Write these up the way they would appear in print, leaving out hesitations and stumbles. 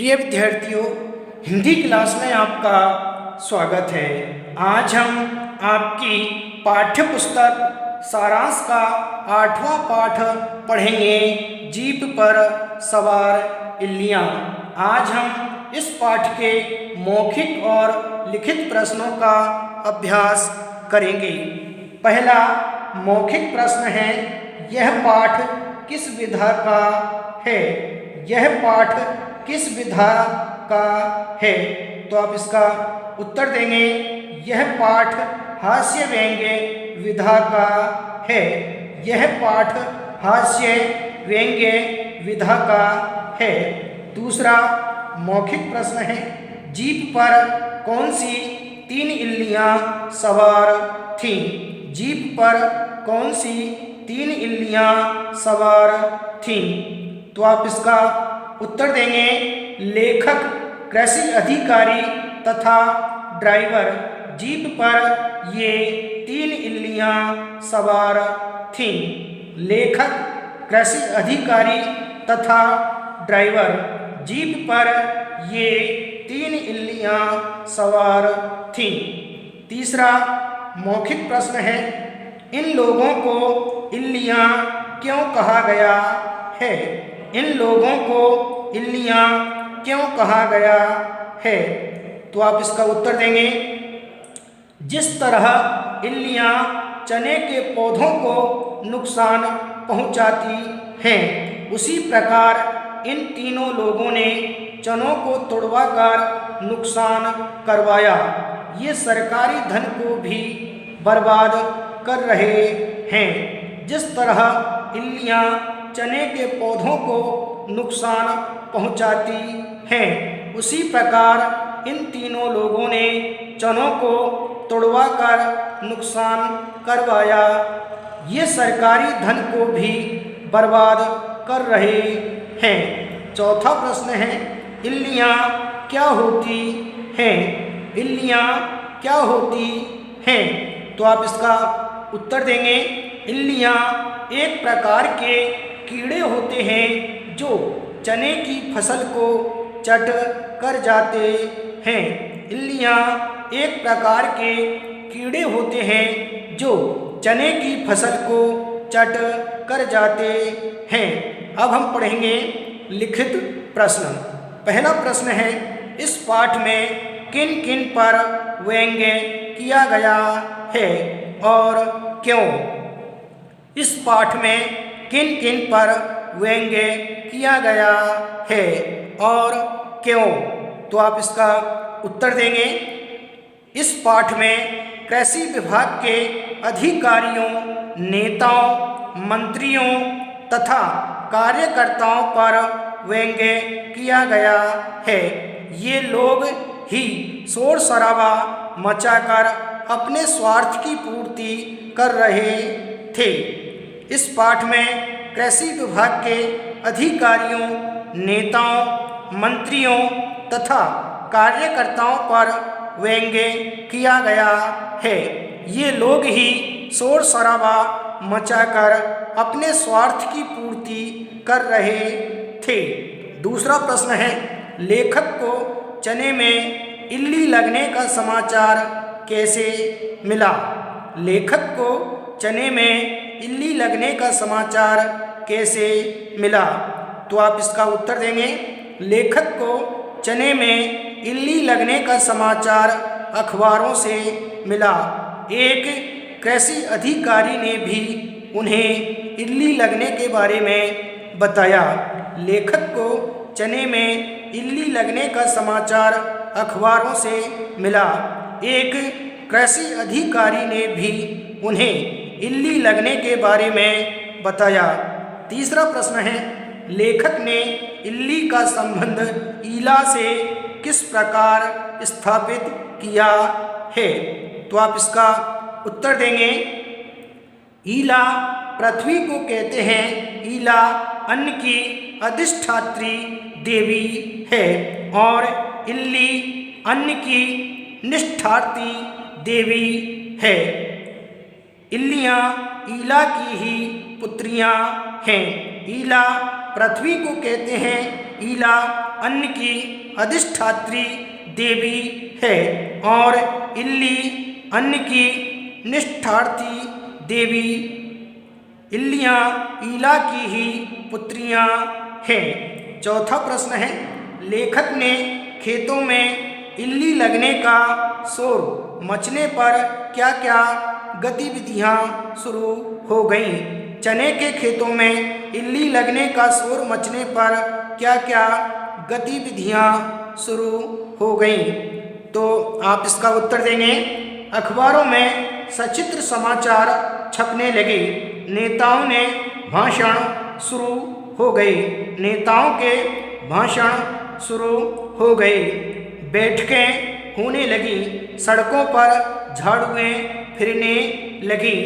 प्रिय विद्यार्थियों, हिंदी क्लास में आपका स्वागत है। आज हम आपकी पाठ्य पुस्तक सारांश का 8वां पाठ पढ़ेंगे, जीप पर सवार इल्लियाँ। आज हम इस पाठ के मौखिक और लिखित प्रश्नों का अभ्यास करेंगे। पहला मौखिक प्रश्न है, यह पाठ किस विधा का है? यह पाठ किस विधा का है? तो आप इसका उत्तर देंगे, यह पाठ हास्य व्यंग्य विधा का है। यह पाठ हास्य व्यंग्य विधा का है। दूसरा मौखिक प्रश्न है, जीप पर कौन सी 3 इल्लियाँ सवार थीं? जीप पर कौन सी 3 इल्लियाँ सवार थीं? तो आप इसका उत्तर देंगे, लेखक, कृषि अधिकारी तथा ड्राइवर। जीप पर ये 3 इल्लियाँ सवार थीं। लेखक, कृषि अधिकारी तथा ड्राइवर, जीप पर ये 3 इल्लियाँ सवार थीं। तीसरा मौखिक प्रश्न है, इन लोगों को इल्लियाँ क्यों कहा गया है? इन लोगों को इल्लियाँ क्यों कहा गया है? तो आप इसका उत्तर देंगे, जिस तरह इल्लियाँ चने के पौधों को नुकसान पहुंचाती हैं, उसी प्रकार इन तीनों लोगों ने चनों को तुड़वाकर नुकसान करवाया। ये सरकारी धन को भी बर्बाद कर रहे हैं। जिस तरह इल्लियाँ चने के पौधों को नुकसान पहुंचाती हैं, उसी प्रकार इन तीनों लोगों ने चनों को तुड़वाकर नुकसान करवाया। ये सरकारी धन को भी बर्बाद कर रहे हैं। चौथा प्रश्न है, इल्लियाँ क्या होती हैं? इल्लियाँ क्या होती हैं? तो आप इसका उत्तर देंगे, इल्लियाँ एक प्रकार के कीड़े होते हैं जो चने की फसल को चट कर जाते हैं। इल्लियाँ एक प्रकार के कीड़े होते हैं जो चने की फसल को चट कर जाते हैं। अब हम पढ़ेंगे लिखित प्रश्न। पहला प्रश्न है, इस पाठ में किन किन पर व्यंग्य किया गया है और क्यों? इस पाठ में किन किन पर व्यंग्य किया गया है और क्यों? तो आप इसका उत्तर देंगे, इस पाठ में कृषि विभाग के अधिकारियों, नेताओं, मंत्रियों तथा कार्यकर्ताओं पर व्यंग्य किया गया है। ये लोग ही शोर शराबा मचाकर अपने स्वार्थ की पूर्ति कर रहे थे। इस पाठ में कृषि विभाग के अधिकारियों, नेताओं, मंत्रियों तथा कार्यकर्ताओं पर व्यंग्य किया गया है। ये लोग ही शोर शराबा मचाकर अपने स्वार्थ की पूर्ति कर रहे थे। दूसरा प्रश्न है, लेखक को चने में इल्ली लगने का समाचार कैसे मिला? लेखक को चने में इल्ली लगने का समाचार कैसे मिला? तो आप इसका उत्तर देंगे, लेखक को चने में इल्ली लगने का समाचार अखबारों से मिला। एक कृषि अधिकारी ने भी उन्हें इल्ली लगने के बारे में बताया। लेखक को चने में इल्ली लगने का समाचार अखबारों से मिला। एक कृषि अधिकारी ने भी उन्हें इल्ली लगने के बारे में बताया। तीसरा प्रश्न है, लेखक ने इल्ली का संबंध ईला से किस प्रकार स्थापित किया है? तो आप इसका उत्तर देंगे, ईला पृथ्वी को कहते हैं। ईला अन्न की अधिष्ठात्री देवी है और इल्ली अन्न की निष्ठार्थी देवी है। इल्लियाँ ईला की ही पुत्रियाँ हैं। ईला पृथ्वी को कहते हैं। ईला अन्न की अधिष्ठात्री देवी है और इल्ली अन्न की निष्ठार्थी देवी। इल्लियाँ ईला की ही पुत्रियाँ हैं। चौथा प्रश्न है, लेखक ने खेतों में इल्ली लगने का शोर मचने पर क्या क्या गतिविधियाँ शुरू हो गईं? चने के खेतों में इल्ली लगने का शोर मचने पर क्या क्या गतिविधियाँ शुरू हो गईं? तो आप इसका उत्तर देंगे, अखबारों में सचित्र समाचार छपने लगे, नेताओं ने भाषण शुरू हो गए, नेताओं के भाषण शुरू हो गए, बैठकें होने लगी, सड़कों पर झाड़ुएं फिरने लगी,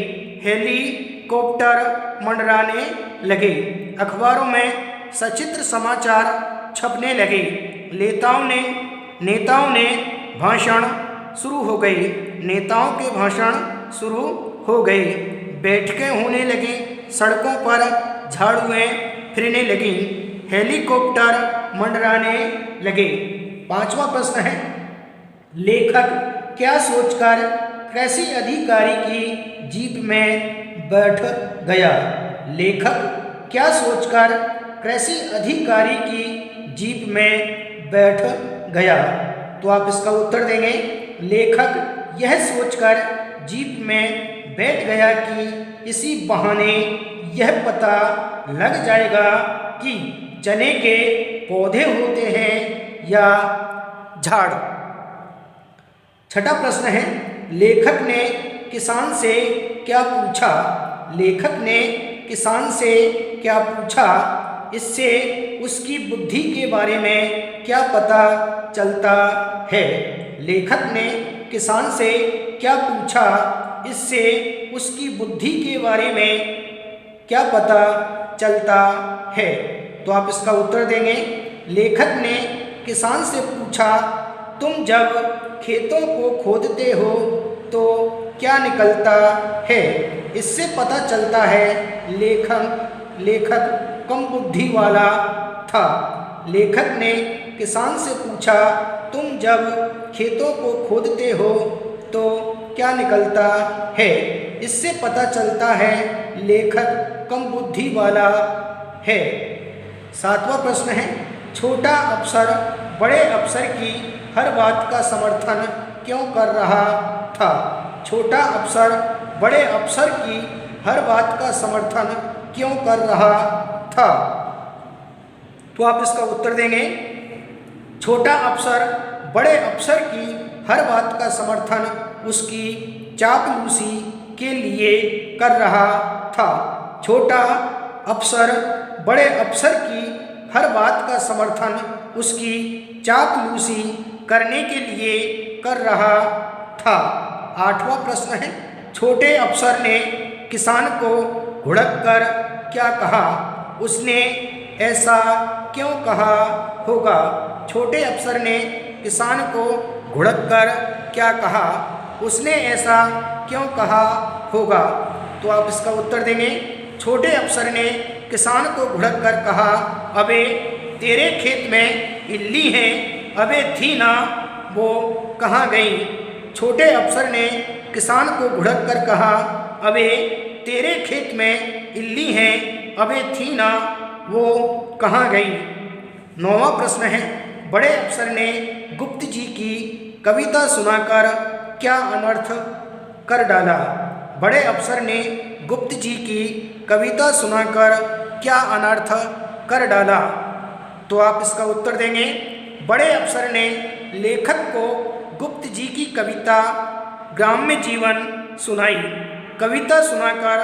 हेलीकॉप्टर मंडराने लगे, अखबारों में सचित्र समाचार छपने लगे, नेताओं ने भाषण शुरू हो गए, नेताओं के भाषण शुरू हो गए, बैठकें होने लगी, सड़कों पर झाड़ुएं फिरने लगी, हेलीकॉप्टर मंडराने लगे। पांचवा प्रश्न है, लेखक क्या सोचकर कृषि अधिकारी की जीप में बैठ गया? लेखक क्या सोचकर कृषि अधिकारी की जीप में बैठ गया? तो आप इसका उत्तर देंगे, लेखक यह सोचकर जीप में बैठ गया कि इसी बहाने यह पता लग जाएगा कि चने के पौधे होते हैं या झाड़। छठा प्रश्न है, लेखक ने किसान से क्या पूछा? लेखक ने किसान से क्या पूछा? इससे उसकी बुद्धि के बारे में क्या पता चलता है? लेखक ने किसान से क्या पूछा? इससे उसकी बुद्धि के बारे में क्या पता चलता है? तो आप इसका उत्तर देंगे, लेखक ने किसान से पूछा, तुम जब खेतों को खोदते हो तो क्या निकलता है? इससे पता चलता है लेखक कम बुद्धि वाला था। लेखक ने किसान से पूछा, तुम जब खेतों को खोदते हो तो क्या निकलता है? इससे पता चलता है लेखक कम बुद्धि वाला है। सातवां प्रश्न है, छोटा अफसर बड़े अफसर की हर बात का समर्थन क्यों कर रहा था? छोटा अफसर बड़े अफसर की हर बात का समर्थन क्यों कर रहा था? तो आप इसका उत्तर देंगे, छोटा अफसर बड़े अफसर की हर बात का समर्थन उसकी चापलूसी के लिए कर रहा था। छोटा अफसर बड़े अफसर की हर बात का समर्थन उसकी चापलूसी करने के लिए कर रहा था। आठवां प्रश्न है, छोटे अफसर ने किसान को घुड़ककर क्या कहा? उसने ऐसा क्यों कहा होगा? छोटे अफसर ने किसान को घुड़ककर क्या कहा? उसने ऐसा क्यों कहा होगा? तो आप इसका उत्तर देंगे, छोटे अफसर ने किसान को घुड़ककर कहा, अबे तेरे खेत में इल्ली है, अबे थी ना, वो कहाँ गई? छोटे अफसर ने किसान को घुड़ककर कहा, अबे तेरे खेत में इल्ली है, अबे थी ना, वो कहाँ गई? नौवां प्रश्न है, बड़े अफसर ने गुप्त जी की कविता सुनाकर क्या अनर्थ कर डाला? बड़े अफसर ने गुप्त जी की कविता सुनाकर क्या अनर्थ कर डाला? तो आप इसका उत्तर देंगे, बड़े अफसर ने लेखक को गुप्त जी की कविता ग्राम्य जीवन सुनाई। कविता सुनाकर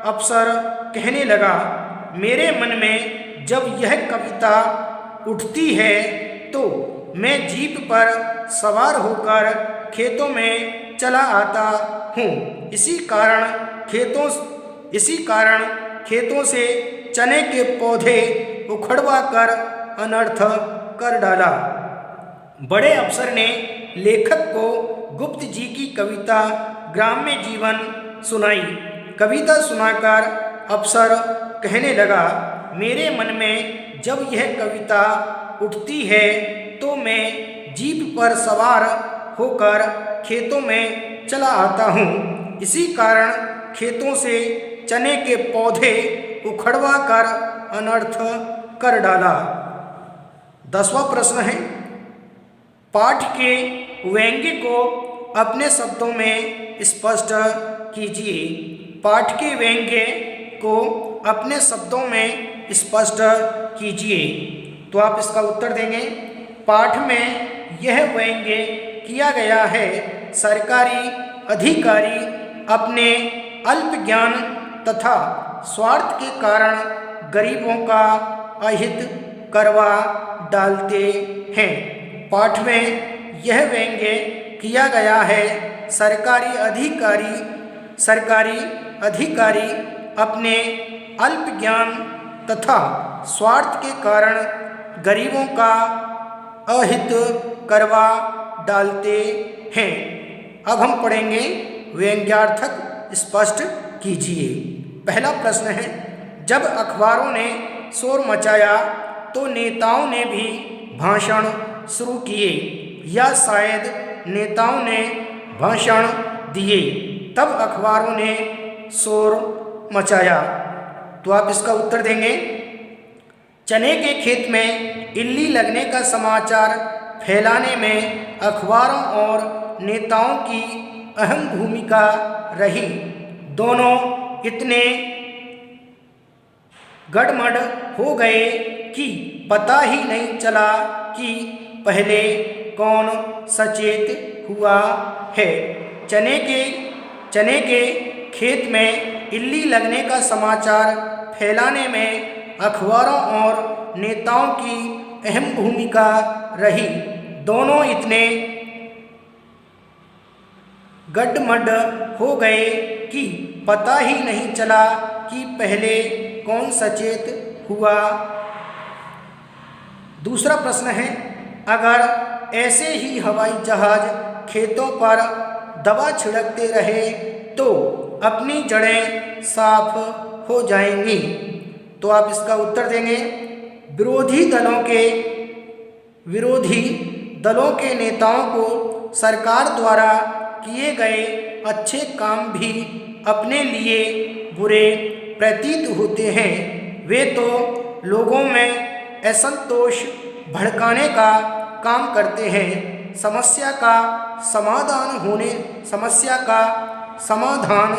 अफसर कहने लगा, मेरे मन में जब यह कविता उठती है तो मैं जीप पर सवार होकर खेतों में चला आता हूँ। इसी कारण खेतों से चने के पौधे उखड़वा कर अनर्थ कर डाला। बड़े अफसर ने लेखक को गुप्त जी की कविता ग्राम्य जीवन सुनाई। कविता सुनाकर अफसर कहने लगा, मेरे मन में जब यह कविता उठती है तो मैं जीप पर सवार होकर खेतों में चला आता हूँ। इसी कारण खेतों से चने के पौधे उखड़वा कर अनर्थ कर डाला। 10वां प्रश्न है, पाठ के व्यंग्य को अपने शब्दों में स्पष्ट कीजिए। पाठ के व्यंग्य को अपने शब्दों में स्पष्ट कीजिए। तो आप इसका उत्तर देंगे, पाठ में यह व्यंग्य किया गया है, सरकारी अधिकारी अपने अल्प ज्ञान तथा स्वार्थ के कारण गरीबों का अहित करवा डालते हैं। पाठ में यह व्यंग्य किया गया है, सरकारी अधिकारी अपने अल्प ज्ञान तथा स्वार्थ के कारण गरीबों का अहित करवा डालते हैं। अब हम पढ़ेंगे व्यंग्यार्थक स्पष्ट कीजिए। पहला प्रश्न है, जब अखबारों ने शोर मचाया तो नेताओं ने भी भाषण शुरू किए, या शायद नेताओं ने भाषण दिए तब अखबारों ने शोर मचाया। तो आप इसका उत्तर देंगे, चने के खेत में इल्ली लगने का समाचार फैलाने में अखबारों और नेताओं की अहम भूमिका रही। दोनों इतने गड़बड़ हो गए कि पता ही नहीं चला कि पहले कौन सचेत हुआ है। चने के खेत में इल्ली लगने का समाचार फैलाने में अखबारों और नेताओं की अहम भूमिका रही। दोनों इतने गड़बड़ हो गए कि पता ही नहीं चला कि पहले कौन सचेत हुआ। दूसरा प्रश्न है, अगर ऐसे ही हवाई जहाज खेतों पर दवा छिड़कते रहे तो अपनी जड़ें साफ हो जाएंगी। तो आप इसका उत्तर देंगे, विरोधी दलों के नेताओं को सरकार द्वारा किए गए अच्छे काम भी अपने लिए बुरे प्रतीत होते हैं। वे तो लोगों में असंतोष भड़काने का काम करते हैं। समस्या का समाधान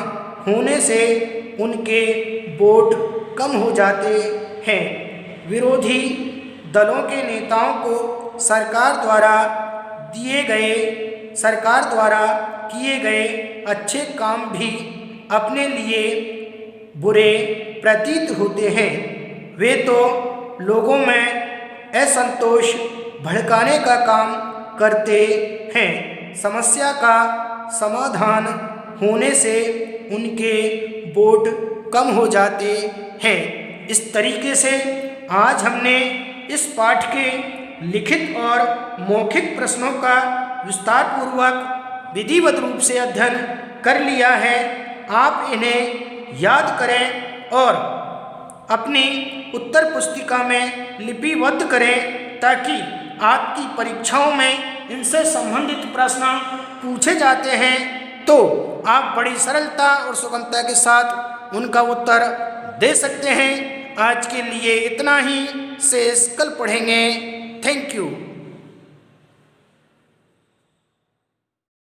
होने से उनके वोट कम हो जाते हैं। विरोधी दलों के नेताओं को सरकार द्वारा किए गए अच्छे काम भी अपने लिए बुरे प्रतीत होते हैं। वे तो लोगों में असंतोष भड़काने का काम करते हैं। समस्या का समाधान होने से उनके वोट कम हो जाते हैं। इस तरीके से आज हमने इस पाठ के लिखित और मौखिक प्रश्नों का विस्तार पूर्वक विधिवत रूप से अध्ययन कर लिया है। आप इन्हें याद करें और अपनी उत्तर पुस्तिका में लिपिबद्ध करें, ताकि आपकी परीक्षाओं में इनसे संबंधित प्रश्न पूछे जाते हैं तो आप बड़ी सरलता और सुगमता के साथ उनका उत्तर दे सकते हैं। आज के लिए इतना ही, शेष कल पढ़ेंगे। Thank you.